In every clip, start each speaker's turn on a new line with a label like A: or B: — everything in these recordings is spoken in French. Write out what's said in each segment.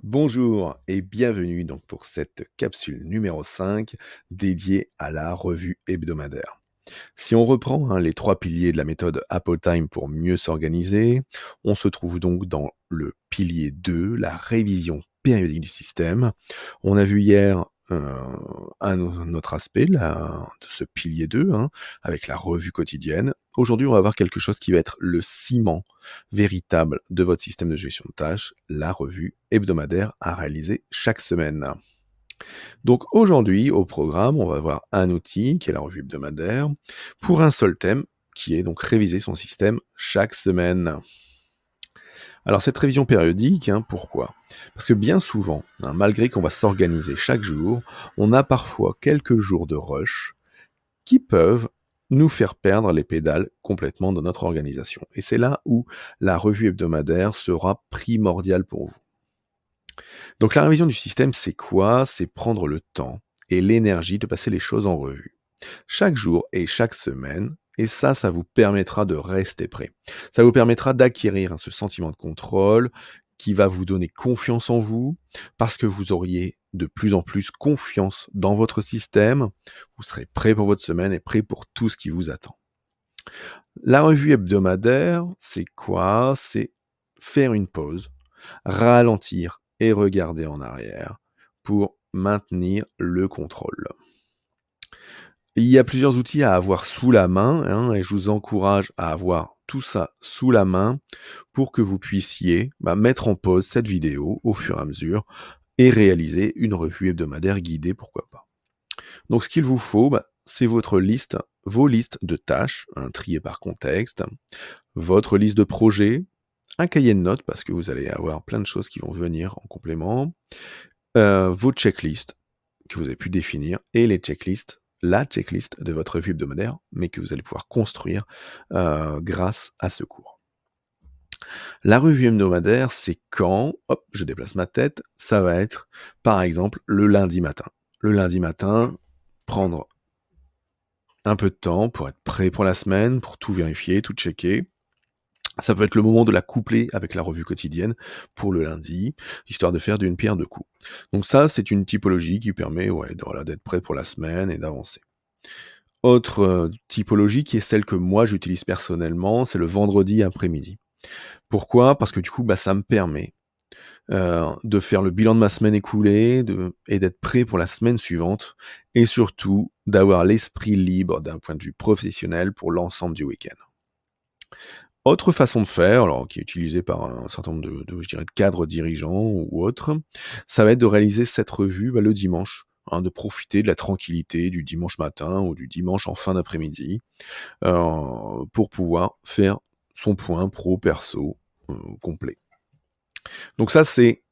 A: Bonjour et bienvenue donc pour cette capsule numéro 5 dédiée à la revue hebdomadaire. Si on reprend les trois piliers de la méthode Apple Time pour mieux s'organiser, on se trouve donc dans le pilier 2, la révision périodique du système. On a vu hier un autre aspect de ce pilier 2, avec la revue quotidienne. Aujourd'hui, on va voir quelque chose qui va être le ciment véritable de votre système de gestion de tâches, la revue hebdomadaire à réaliser chaque semaine. Donc aujourd'hui, au programme, on va voir un outil qui est la revue hebdomadaire pour un seul thème qui est donc réviser son système chaque semaine. Alors cette révision périodique, pourquoi? Parce que bien souvent, malgré qu'on va s'organiser chaque jour, on a parfois quelques jours de rush qui peuvent nous faire perdre les pédales complètement de notre organisation. Et c'est là où la revue hebdomadaire sera primordiale pour vous. Donc la révision du système, c'est quoi? C'est prendre le temps et l'énergie de passer les choses en revue. Chaque jour et chaque semaine, et ça vous permettra de rester prêt. Ça vous permettra d'acquérir ce sentiment de contrôle qui va vous donner confiance en vous, parce que vous auriez de plus en plus confiance dans votre système, vous serez prêt pour votre semaine et prêt pour tout ce qui vous attend. La revue hebdomadaire, c'est quoi? C'est faire une pause, ralentir et regarder en arrière pour maintenir le contrôle. Il y a plusieurs outils à avoir sous la main, et je vous encourage à avoir tout ça sous la main pour que vous puissiez mettre en pause cette vidéo au fur et à mesure et réaliser une revue hebdomadaire guidée, pourquoi pas. Donc ce qu'il vous faut, c'est vos listes de tâches, triées par contexte, votre liste de projets, un cahier de notes parce que vous allez avoir plein de choses qui vont venir en complément, vos checklists que vous avez pu définir et la checklist de votre revue hebdomadaire, mais que vous allez pouvoir construire grâce à ce cours. La revue hebdomadaire, c'est quand, hop, je déplace ma tête, ça va être par exemple le lundi matin. Le lundi matin, prendre un peu de temps pour être prêt pour la semaine, pour tout vérifier, tout checker. Ça peut être le moment de la coupler avec la revue quotidienne pour le lundi, histoire de faire d'une pierre deux coups. Donc ça, c'est une typologie qui permet d'être prêt pour la semaine et d'avancer. Autre typologie qui est celle que moi j'utilise personnellement, c'est le vendredi après-midi. Pourquoi? Parce que du coup, ça me permet de faire le bilan de ma semaine écoulée et d'être prêt pour la semaine suivante et surtout d'avoir l'esprit libre d'un point de vue professionnel pour l'ensemble du week-end. Autre façon de faire, alors qui est utilisée par un certain nombre de cadres dirigeants ou autres, ça va être de réaliser cette revue, le dimanche, de profiter de la tranquillité du dimanche matin ou du dimanche en fin d'après-midi, pour pouvoir faire son point pro, perso, complet. Donc ça, c'est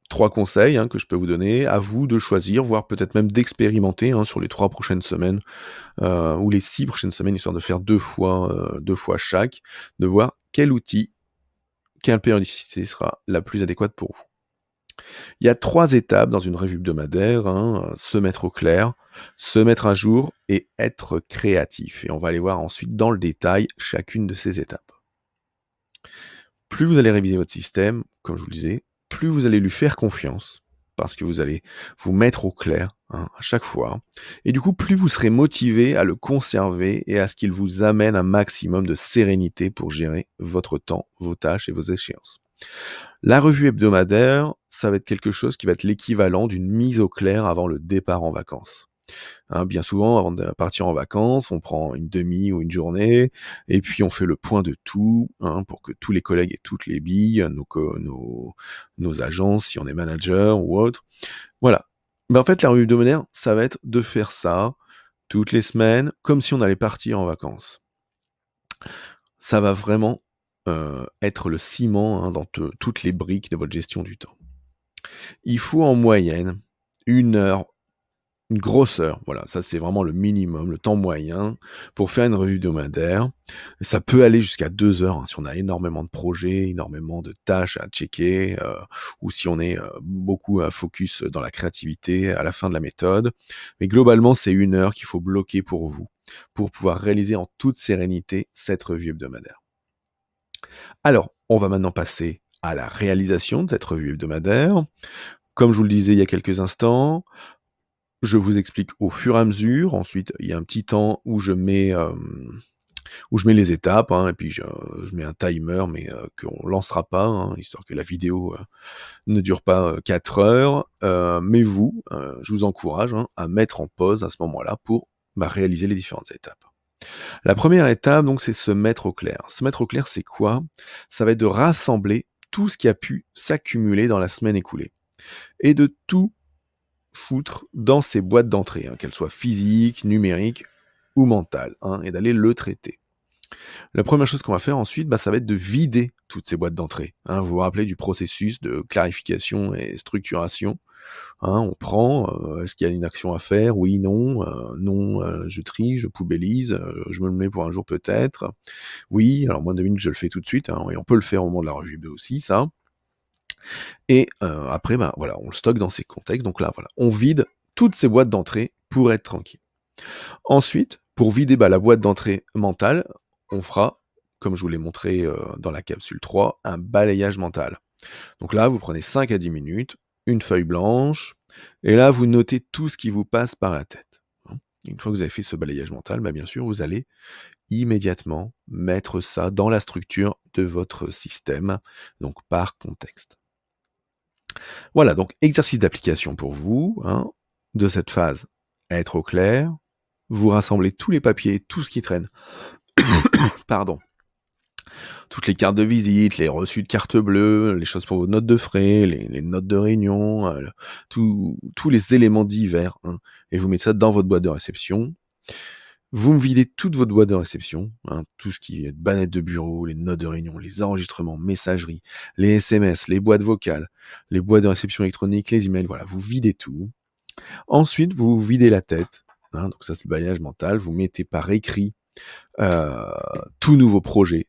A: 3 conseils, que je peux vous donner. À vous de choisir, voire peut-être même d'expérimenter, sur les 3 prochaines semaines, ou les 6 prochaines semaines, histoire de faire 2 fois chaque, de voir quel outil, quelle périodicité sera la plus adéquate pour vous. Il y a 3 étapes dans une revue hebdomadaire, se mettre au clair, se mettre à jour et être créatif. Et on va aller voir ensuite dans le détail chacune de ces étapes. Plus vous allez réviser votre système, comme je vous le disais, plus vous allez lui faire confiance, parce que vous allez vous mettre au clair à chaque fois. Et du coup, plus vous serez motivé à le conserver et à ce qu'il vous amène un maximum de sérénité pour gérer votre temps, vos tâches et vos échéances. La revue hebdomadaire, ça va être quelque chose qui va être l'équivalent d'une mise au clair avant le départ en vacances. Bien souvent, avant de partir en vacances, on prend une demi ou une journée et puis on fait le point de tout, pour que tous les collègues aient toutes les billes, nos agents, si on est manager ou autre. Voilà. En fait, la revue hebdomadaire, ça va être de faire ça toutes les semaines, comme si on allait partir en vacances. Ça va vraiment, être le ciment, dans toutes les briques de votre gestion du temps. Il faut en moyenne 1 heure. Une grosse heure, voilà, ça c'est vraiment le minimum, le temps moyen pour faire une revue hebdomadaire. Ça peut aller jusqu'à 2 heures, si on a énormément de projets, énormément de tâches à checker, ou si on est, beaucoup à focus dans la créativité à la fin de la méthode. Mais globalement, c'est 1 heure qu'il faut bloquer pour vous, pour pouvoir réaliser en toute sérénité cette revue hebdomadaire. Alors, on va maintenant passer à la réalisation de cette revue hebdomadaire. Comme je vous le disais il y a quelques instants, je vous explique au fur et à mesure. Ensuite, il y a un petit temps où je mets les étapes, hein, et puis je mets un timer, mais qu'on lancera pas, hein, histoire que la vidéo ne dure pas 4 heures. Mais vous, je vous encourage, hein, à mettre en pause à ce moment-là pour réaliser les différentes étapes. La première étape, donc, c'est se mettre au clair. Se mettre au clair, c'est quoi? Ça va être de rassembler tout ce qui a pu s'accumuler dans la semaine écoulée et de tout foutre dans ces boîtes d'entrée, hein, qu'elles soient physiques, numériques ou mentales, hein, et d'aller le traiter. La première chose qu'on va faire ensuite, ça va être de vider toutes ces boîtes d'entrée, hein. Vous vous rappelez du processus de clarification et structuration, hein. On prend, est-ce qu'il y a une action à faire? Oui, non, non, je trie, je poubellise, je me le mets pour un jour peut-être. Oui, alors moins de 2 minutes, je le fais tout de suite, hein, et on peut le faire au moment de la revue B aussi, ça. Et après, voilà, on le stocke dans ces contextes. Donc là, voilà, on vide toutes ces boîtes d'entrée pour être tranquille. Ensuite, pour vider la boîte d'entrée mentale, on fera, comme je vous l'ai montré dans la capsule 3, un balayage mental. Donc là, vous prenez 5 à 10 minutes, une feuille blanche, et là, vous notez tout ce qui vous passe par la tête, hein. Une fois que vous avez fait ce balayage mental, bien sûr, vous allez immédiatement mettre ça dans la structure de votre système, donc par contexte. Voilà, donc exercice d'application pour vous, hein, de cette phase. Être au clair, vous rassemblez tous les papiers, tout ce qui traîne, pardon, toutes les cartes de visite, les reçus de carte bleue, les choses pour vos notes de frais, les notes de réunion, tous les éléments divers, hein, et vous mettez ça dans votre boîte de réception. Vous me videz toute votre boîte de réception, hein, tout ce qui est bannettes de bureau, les notes de réunion, les enregistrements, messagerie, les SMS, les boîtes vocales, les boîtes de réception électronique, les emails, voilà, vous videz tout. Ensuite, vous vous videz la tête, hein, donc ça c'est le balayage mental, vous mettez par écrit tout nouveau projet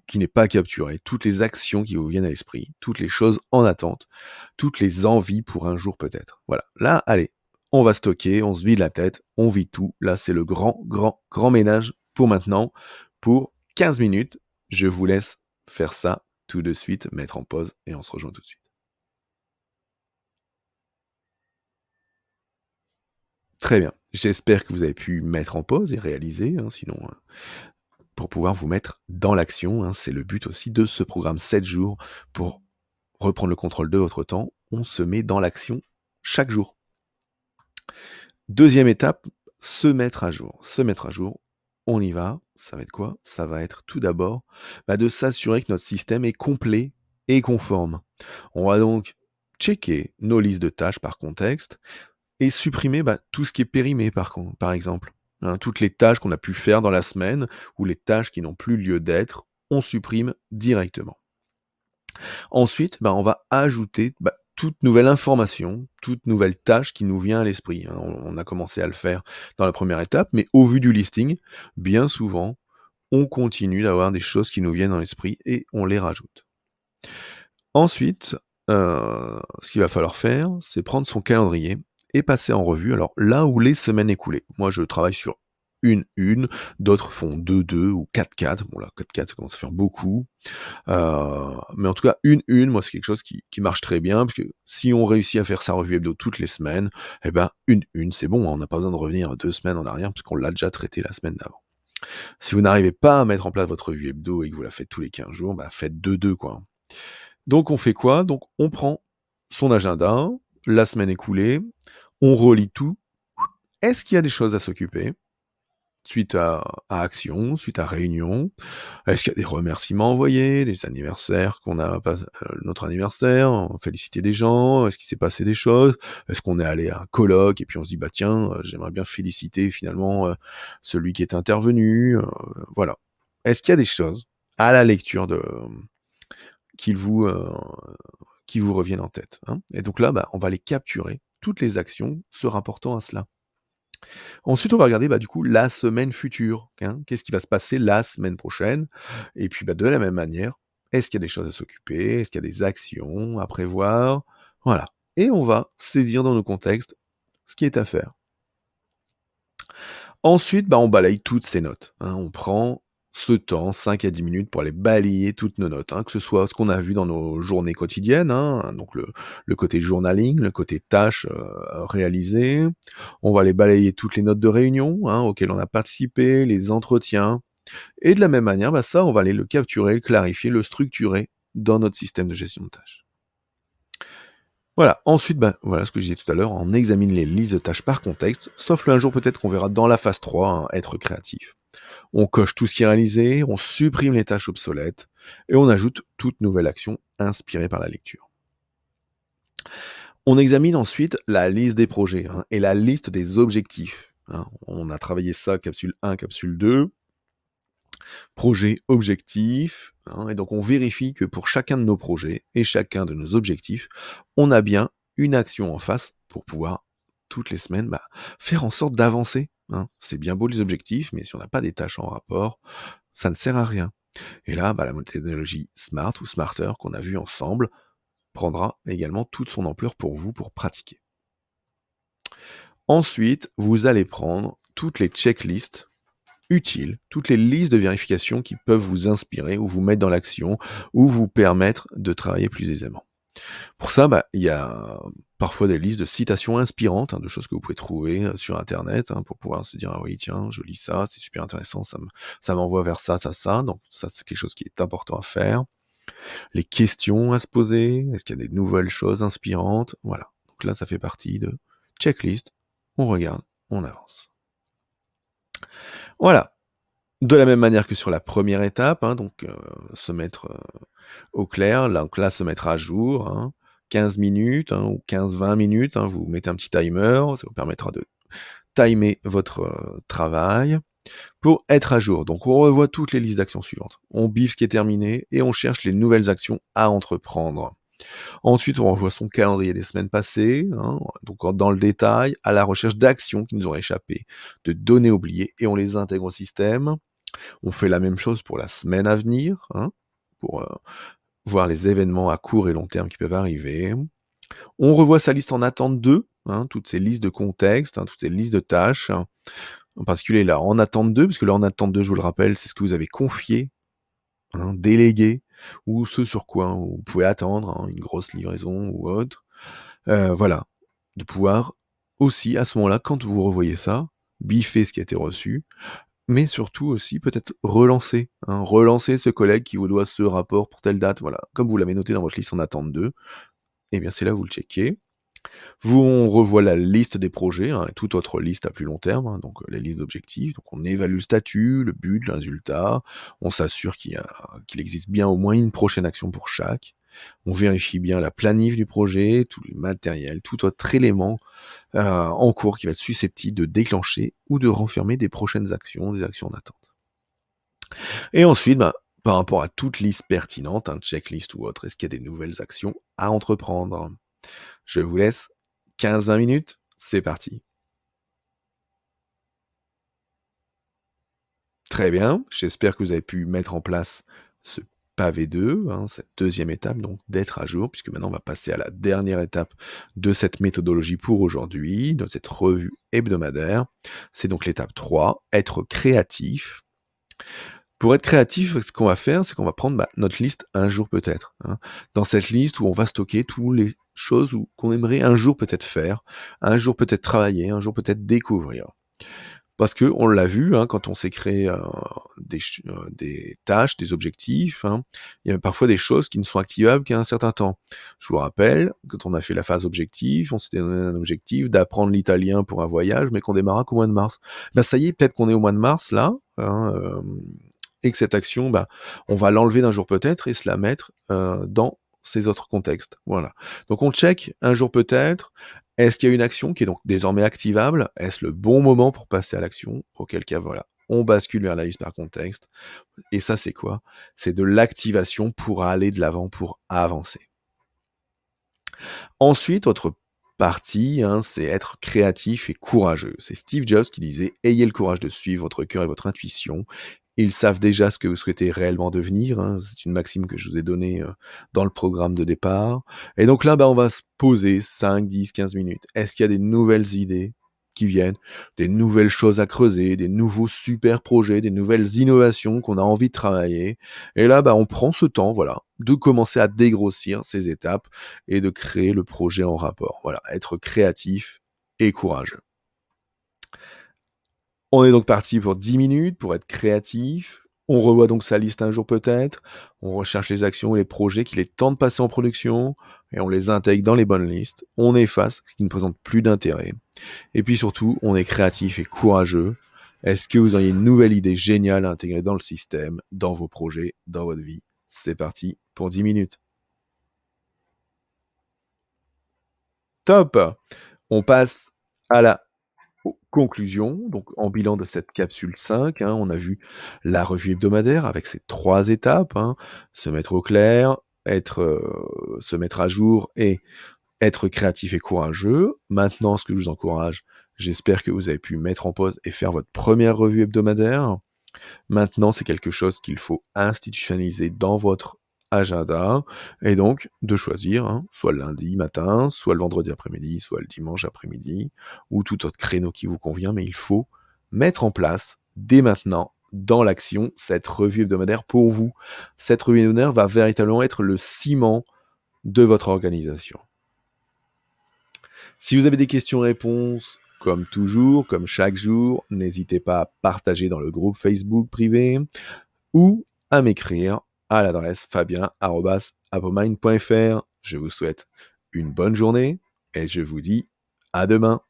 A: qui n'est pas capturé, toutes les actions qui vous viennent à l'esprit, toutes les choses en attente, toutes les envies pour un jour peut-être. Voilà, là, allez, on va stocker, on se vide la tête, on vide tout. Là, c'est le grand ménage pour maintenant, pour 15 minutes. Je vous laisse faire ça tout de suite, mettre en pause et on se rejoint tout de suite. Très bien, j'espère que vous avez pu mettre en pause et réaliser, hein, sinon pour pouvoir vous mettre dans l'action, hein. C'est le but aussi de ce programme 7 jours pour reprendre le contrôle de votre temps. On se met dans l'action chaque jour. Deuxième étape, se mettre à jour. Se mettre à jour, on y va. Ça va être quoi? Ça va être tout d'abord de s'assurer que notre système est complet et conforme. On va donc checker nos listes de tâches par contexte et supprimer tout ce qui est périmé par exemple, hein. Toutes les tâches qu'on a pu faire dans la semaine ou les tâches qui n'ont plus lieu d'être, on supprime directement. Ensuite, on va ajouter toute nouvelle information, toute nouvelle tâche qui nous vient à l'esprit, hein. On a commencé à le faire dans la première étape, mais au vu du listing, bien souvent, on continue d'avoir des choses qui nous viennent dans l'esprit et on les rajoute. Ensuite, ce qu'il va falloir faire, c'est prendre son calendrier et passer en revue, alors là où les semaines écoulées. Moi, je travaille sur 1, d'autres font 2, ou 4, bon là, 4, ça commence à faire beaucoup. Mais en tout cas, 1, moi, c'est quelque chose qui marche très bien, parce que si on réussit à faire sa revue hebdo toutes les semaines, 1, c'est bon, hein, on n'a pas besoin de revenir 2 semaines en arrière, puisqu'on l'a déjà traité la semaine d'avant. Si vous n'arrivez pas à mettre en place votre revue hebdo et que vous la faites tous les 15 jours, faites 2, quoi, hein. Donc on fait quoi? Donc on prend son agenda, la semaine écoulée, on relit tout. Est-ce qu'il y a des choses à s'occuper suite à action, suite à réunion? Est-ce qu'il y a des remerciements envoyés, des anniversaires qu'on a pas notre anniversaire, on félicité des gens? Est-ce qu'il s'est passé des choses? Est-ce qu'on est allé à un colloque et puis on se dit: «Tiens, j'aimerais bien féliciter finalement, celui qui est intervenu», voilà. Est-ce qu'il y a des choses à la lecture qui vous, heu, qui vous reviennent en tête, hein? Et donc là, on va les capturer, toutes les actions se rapportant à cela. Ensuite, on va regarder, du coup, la semaine future, hein. Qu'est-ce qui va se passer la semaine prochaine? Et puis, de la même manière, est-ce qu'il y a des choses à s'occuper? Est-ce qu'il y a des actions à prévoir? Voilà. Et on va saisir dans nos contextes ce qui est à faire. Ensuite, on balaye toutes ces notes, hein. On prend ce temps, 5 à 10 minutes pour aller balayer toutes nos notes, hein, que ce soit ce qu'on a vu dans nos journées quotidiennes, hein, donc le côté journaling, le côté tâches, réalisées. On va aller balayer toutes les notes de réunion, hein, auxquelles on a participé, les entretiens et de la même manière, bah, ça, on va aller le capturer, le clarifier, le structurer dans notre système de gestion de tâches. Voilà, ensuite, bah, voilà ce que je disais tout à l'heure, on examine les listes de tâches par contexte, sauf le un jour peut-être qu'on verra dans la phase 3, hein, être créatif. On coche tout ce qui est réalisé, on supprime les tâches obsolètes et on ajoute toute nouvelle action inspirée par la lecture. On examine ensuite la liste des projets, hein, et la liste des objectifs, hein. On a travaillé ça capsule 1, capsule 2, projet, objectif, hein, et donc on vérifie que pour chacun de nos projets et chacun de nos objectifs, on a bien une action en face pour pouvoir toutes les semaines, bah, faire en sorte d'avancer, hein. C'est bien beau les objectifs, mais si on n'a pas des tâches en rapport, ça ne sert à rien. Et là, bah, la méthodologie SMART ou Smarter qu'on a vue ensemble prendra également toute son ampleur pour vous pour pratiquer. Ensuite, vous allez prendre toutes les checklists utiles, toutes les listes de vérification qui peuvent vous inspirer ou vous mettre dans l'action ou vous permettre de travailler plus aisément. Pour ça, bah, il y a parfois des listes de citations inspirantes, hein, de choses que vous pouvez trouver sur internet, hein, pour pouvoir se dire: «Ah oui, tiens, je lis ça, c'est super intéressant, ça m'envoie vers ça, ça, ça», donc ça, c'est quelque chose qui est important à faire. Les questions à se poser, est-ce qu'il y a des nouvelles choses inspirantes? Voilà, donc là, ça fait partie de checklist, on regarde, on avance. Voilà, de la même manière que sur la première étape, hein, donc se mettre, au clair, donc là, se mettre à jour, hein, 15 minutes, hein, ou 15-20 minutes, hein, vous mettez un petit timer, ça vous permettra de timer votre, travail pour être à jour. Donc on revoit toutes les listes d'actions suivantes. On biffe ce qui est terminé et on cherche les nouvelles actions à entreprendre. Ensuite, on revoit son calendrier des semaines passées, hein, donc dans le détail, à la recherche d'actions qui nous ont échappé, de données oubliées et on les intègre au système. On fait la même chose pour la semaine à venir, hein, pour, voir les événements à court et long terme qui peuvent arriver. On revoit sa liste en attente de, hein, toutes ces listes de contexte, hein, toutes ces listes de tâches, hein, en particulier là, en attente de, parce que là, en attente de, je vous le rappelle, c'est ce que vous avez confié, hein, délégué, ou ce sur quoi hein, vous pouvez attendre, hein, une grosse livraison ou autre. Voilà, de pouvoir aussi, à ce moment-là, quand vous revoyez ça, biffer ce qui a été reçu, mais surtout aussi peut-être relancer, hein, relancer ce collègue qui vous doit ce rapport pour telle date, voilà. Comme vous l'avez noté dans votre liste en attente de, eh bien c'est là où vous le checkez. On revoit la liste des projets, hein, et toute autre liste à plus long terme, hein, donc les listes d'objectifs. Donc on évalue le statut, le but, le résultat. On s'assure qu'il existe bien au moins une prochaine action pour chaque. On vérifie bien la planif du projet, tout le matériel, tout autre élément en cours qui va être susceptible de déclencher ou de renfermer des prochaines actions, des actions en attente. Et ensuite, ben, par rapport à toute liste pertinente, un checklist ou autre, est-ce qu'il y a des nouvelles actions à entreprendre? Je vous laisse 15-20 minutes, c'est parti. Très bien, j'espère que vous avez pu mettre en place ce pavé 2, hein, cette deuxième étape, donc d'être à jour, puisque maintenant on va passer à la dernière étape de cette méthodologie pour aujourd'hui, de cette revue hebdomadaire. C'est donc l'étape 3, être créatif. Pour être créatif, ce qu'on va faire, c'est qu'on va prendre, bah, notre liste un jour peut-être, hein. Dans cette liste où on va stocker tous les choses qu'on aimerait un jour peut-être faire, un jour peut-être travailler, un jour peut-être découvrir. Parce qu'on l'a vu, hein, quand on s'est créé, des tâches, des objectifs, hein, il y a parfois des choses qui ne sont activables qu'à un certain temps. Je vous rappelle, quand on a fait la phase objectif, on s'était donné un objectif d'apprendre l'italien pour un voyage, mais qu'on démarra qu'au mois de mars. Bah, ça y est, peut-être qu'on est au mois de mars là, hein, et que cette action, bah, on va l'enlever d'un jour peut-être et se la mettre, dans ces autres contextes. Voilà. Donc on check un jour peut-être. Est-ce qu'il y a une action qui est donc désormais activable? Est-ce le bon moment pour passer à l'action? Auquel cas, voilà, on bascule vers la liste par contexte. Et ça, c'est quoi? C'est de l'activation pour aller de l'avant, pour avancer. Ensuite, autre partie, hein, c'est être créatif et courageux. C'est Steve Jobs qui disait: «Ayez le courage de suivre votre cœur et votre intuition. Ils savent déjà ce que vous souhaitez réellement devenir», hein. C'est une maxime que je vous ai donnée, dans le programme de départ. Et donc là, bah, on va se poser 5, 10, 15 minutes. Est-ce qu'il y a des nouvelles idées qui viennent, des nouvelles choses à creuser, des nouveaux super projets, des nouvelles innovations qu'on a envie de travailler. Et là, on prend ce temps, voilà, de commencer à dégrossir ces étapes et de créer le projet en rapport. Voilà, être créatif et courageux. On est donc parti pour 10 minutes pour être créatif. On revoit donc sa liste un jour peut-être. On recherche les actions et les projets qu'il est temps de passer en production et on les intègre dans les bonnes listes. On efface ce qui ne présente plus d'intérêt. Et puis surtout, on est créatif et courageux. Est-ce que vous auriez une nouvelle idée géniale à intégrer dans le système, dans vos projets, dans votre vie? C'est parti pour 10 minutes. Top! On passe à la conclusion, donc en bilan de cette capsule 5, hein, on a vu la revue hebdomadaire avec ses 3 étapes, hein, se mettre au clair, se mettre à jour et être créatif et courageux. Maintenant, ce que je vous encourage, j'espère que vous avez pu mettre en pause et faire votre première revue hebdomadaire. Maintenant, c'est quelque chose qu'il faut institutionnaliser dans votre agenda et donc de choisir, hein, soit le lundi matin, soit le vendredi après-midi, soit le dimanche après-midi ou tout autre créneau qui vous convient, mais il faut mettre en place dès maintenant dans l'action cette revue hebdomadaire pour vous. Cette revue hebdomadaire va véritablement être le ciment de votre organisation. Si vous avez des questions-réponses, comme toujours, comme chaque jour, n'hésitez pas à partager dans le groupe Facebook privé ou à m'écrire à l'adresse fabien@appomind.fr. Je vous souhaite une bonne journée et je vous dis à demain.